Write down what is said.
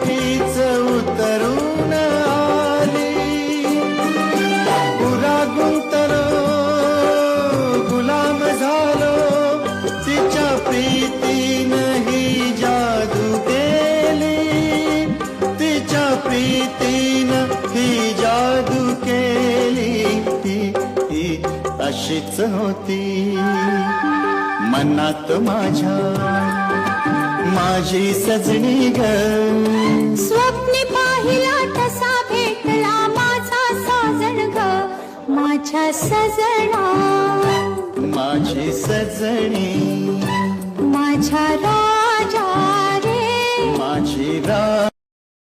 तीच उतरून आली. पुरा गुंतलो गुलाम झालो तिच्या प्रीतीनं ही जादू केली. तिच्या प्रीतीनं ही जादू केली. ती अशीच होती मनात माझ्या माझी सजनी ग. स्वप्ने पाहिला तसा भेटला माझा साजन ग. माझ्या सजना माझी सजनी माझ्या